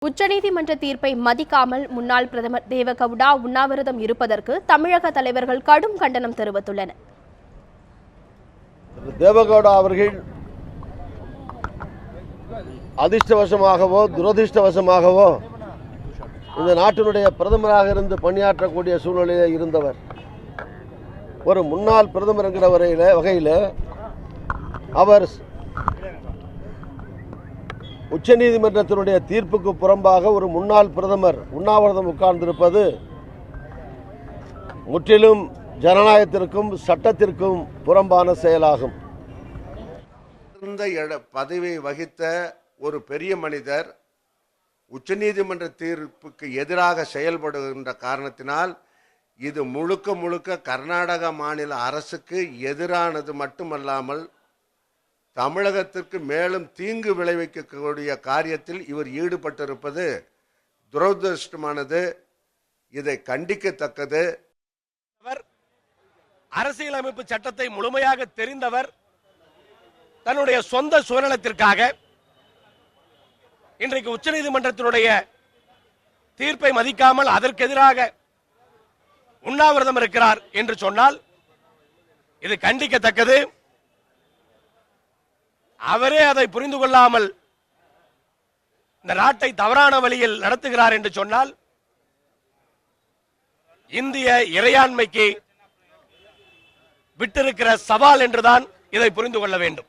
உச்சநீதிமன்ற தீர்ப்பை மதிக்காமல் முன்னாள் பிரதமர் தேவகவுடா உண்ணாவிரதம் இருப்பதற்கு தமிழக தலைவர்கள் கடும் கண்டனம் தெரிவித்துள்ளனர். தேவகவுடா அவர்கள் அதிர்ஷ்டவசமாகவோ துரதிர்ஷ்டவசமாகவோ இந்த நாட்டினுடைய பிரதமராக இருந்து பணியாற்றக்கூடிய சூழ்நிலையில் இருந்தவர். ஒரு முன்னாள் பிரதமர் என்கிற வகையில் அவர் உச்சநீதிமன்றத்தினுடைய தீர்ப்புக்கு புறம்பாக ஒரு முன்னாள் பிரதமர் உண்ணாவிரதம் உட்கார்ந்திருப்பது முற்றிலும் ஜனநாயகத்திற்கும் சட்டத்திற்கும் புறம்பான செயலாகும். பதவியை வகித்த ஒரு பெரிய மனிதர் உச்சநீதிமன்ற தீர்ப்புக்கு எதிராக செயல்படுகின்ற காரணத்தினால் இது முழுக்க முழுக்க கர்நாடக மாநில அரசுக்கு எதிரானது மட்டுமல்லாமல் தமிழகத்திற்கு மேலும் தீங்கு விளைவிக்கக்கூடிய காரியத்தில் இவர் ஈடுபட்டிருப்பது துரதிருஷ்டமானது. இதை கண்டிக்கத்தக்கது. அவர் அரசியலமைப்பு சட்டத்தை முழுமையாக தெரிந்தவர். தன்னுடைய சொந்த சுயநலத்திற்காக இன்றைக்கு உச்சநீதிமன்றத்தினுடைய தீர்ப்பை மதிக்காமல் அதற்கு எதிராக உண்ணாவிரதம் இருக்கிறார் என்று சொன்னால் இது கண்டிக்கத்தக்கது. அவரே அதை புரிந்து கொள்ளாமல் இந்த நாட்டை தவறான வழியில் நடத்துகிறார் என்று சொன்னால் இந்திய இறையாண்மைக்கு விட்டிருக்கிற சவால் என்றுதான் இதை புரிந்து கொள்ள வேண்டும்.